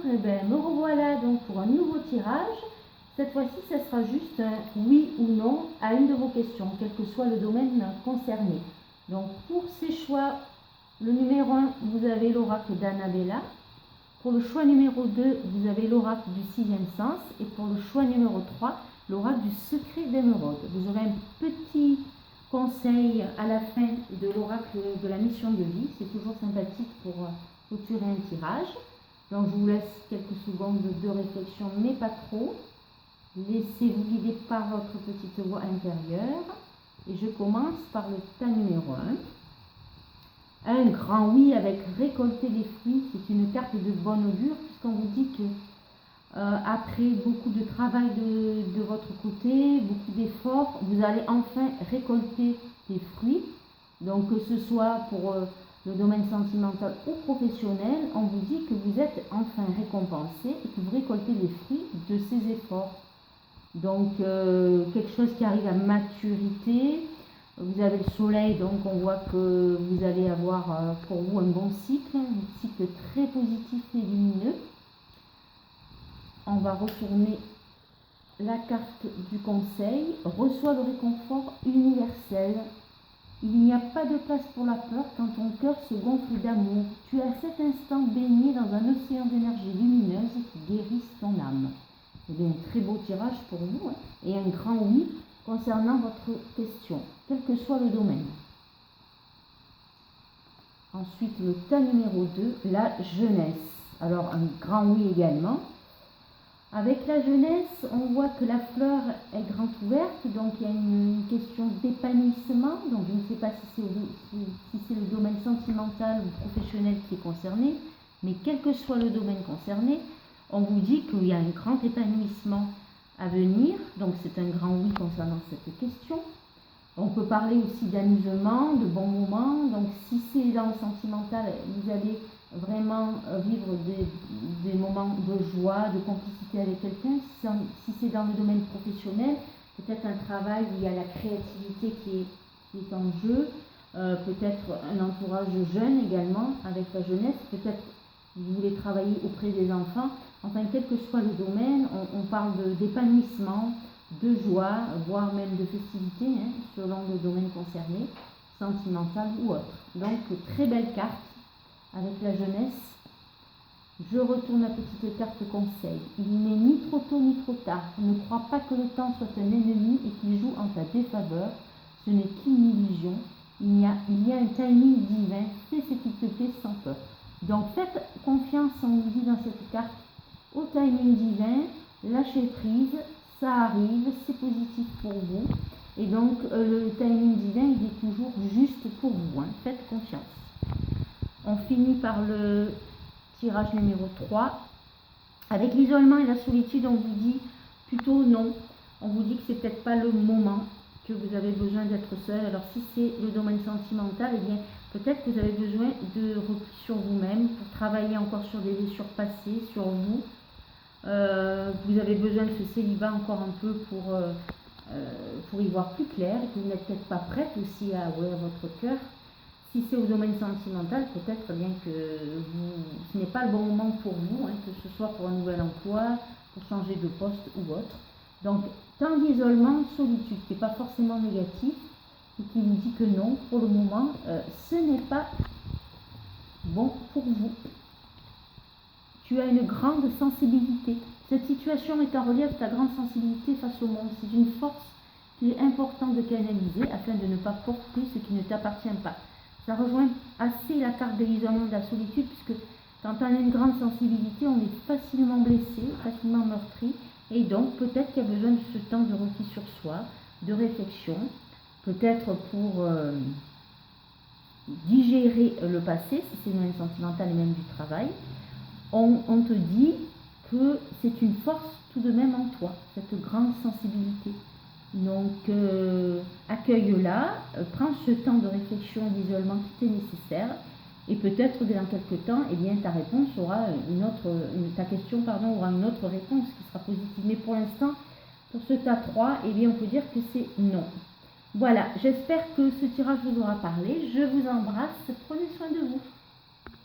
eh ben, me revoilà donc pour un nouveau tirage. Cette fois-ci, ce sera juste un oui ou non à une de vos questions, quel que soit le domaine concerné. Donc pour ces choix, le numéro 1, vous avez l'oracle d'Annabella. Pour le choix numéro 2, vous avez l'oracle du sixième sens. Et pour le choix numéro 3, l'oracle du secret d'émeraude. Vous aurez un petit conseil à la fin de l'oracle de la mission de vie. C'est toujours sympathique pour clôturer un tirage. Donc je vous laisse quelques secondes de réflexion, mais pas trop. Laissez-vous guider par votre petite voix intérieure. Et je commence par le tas numéro 1. Un grand oui avec récolter des fruits. C'est une carte de bon augure, puisqu'on vous dit que après beaucoup de travail de votre côté, beaucoup d'efforts, vous allez enfin récolter des fruits. Donc que ce soit pour le domaine sentimental ou professionnel, on vous dit que vous êtes enfin récompensé et que vous récoltez les fruits de ces efforts. Donc quelque chose qui arrive à maturité. Vous avez le soleil, donc on voit que vous allez avoir pour vous un bon cycle, un cycle très positif et lumineux. On va retourner la carte du conseil. Reçois le réconfort universel. Il n'y a pas de place pour la peur quand ton cœur se gonfle d'amour. Tu es à cet instant baigné dans un océan d'énergie lumineuse qui guérisse ton âme. C'est un très beau tirage pour vous, hein, et un grand oui concernant votre question, quel que soit le domaine. Ensuite, le tas numéro 2, la jeunesse. Alors, un grand oui également. Avec la jeunesse, on voit que la fleur est grande ouverte, donc il y a une question d'épanouissement. Donc, je ne sais pas si c'est le domaine sentimental ou professionnel qui est concerné, mais quel que soit le domaine concerné, on vous dit qu'il y a un grand épanouissement à venir. Donc, c'est un grand oui concernant cette question. On peut parler aussi d'amusement, de bons moments. Donc, si c'est dans le sentimental, vous allez vraiment vivre des moments de joie, de complicité avec quelqu'un. Si c'est dans le domaine professionnel, peut-être un travail où il y a la créativité qui est en jeu, peut-être un entourage jeune également avec la jeunesse, peut-être vous voulez travailler auprès des enfants. Enfin, quel que soit le domaine, on parle d'épanouissement, de joie, voire même de festivité, hein, selon le domaine concerné, sentimental ou autre. Donc, très belle carte avec la jeunesse. Je retourne la petite carte conseil. Il n'est ni trop tôt ni trop tard. Ne crois pas que le temps soit un ennemi et qu'il joue en ta défaveur. Ce n'est qu'une illusion. Il y a un timing divin. Fais ce qu'il te plaît sans peur. Donc faites confiance, on vous dit dans cette carte, au timing divin. Lâchez prise, ça arrive, c'est positif pour vous. Et donc le timing divin, il est toujours juste pour vous, hein. Faites confiance. On finit par le tirage numéro 3. Avec l'isolement et la solitude, on vous dit plutôt non. On vous dit que c'est peut-être pas le moment, que vous avez besoin d'être seul. Alors si c'est le domaine sentimental, eh bien peut-être que vous avez besoin de repli sur vous-même pour travailler encore sur des blessures passées, sur vous. Vous avez besoin de ce célibat encore un peu pour y voir plus clair, et que vous n'êtes peut-être pas prête aussi à ouvrir votre cœur. Si c'est au domaine sentimental, peut-être bien que ce n'est pas le bon moment pour vous, hein, que ce soit pour un nouvel emploi, pour changer de poste ou autre. Donc, temps d'isolement, solitude, qui n'est pas forcément négatif, et qui vous dit que non, pour le moment, ce n'est pas bon pour vous. Tu as une grande sensibilité. Cette situation est en relief ta grande sensibilité face au monde. C'est une force qu'il est important de canaliser afin de ne pas porter ce qui ne t'appartient pas. Ça rejoint assez la carte de l'isolement, de la solitude, puisque quand on a une grande sensibilité, on est facilement blessé, facilement meurtri, et donc peut-être qu'il y a besoin de ce temps de repli sur soi, de réflexion, peut-être pour digérer le passé, si c'est le domaine sentimental et même du travail. On te dit que c'est une force tout de même en toi, cette grande sensibilité. Donc, accueille-la, prends ce temps de réflexion et d'isolement qui est nécessaire, et peut-être que dans quelques temps, eh bien, ta réponse aura ta question aura une autre réponse qui sera positive. Mais pour l'instant, pour ce tas 3, eh bien, on peut dire que c'est non. Voilà, j'espère que ce tirage vous aura parlé. Je vous embrasse, prenez soin de vous.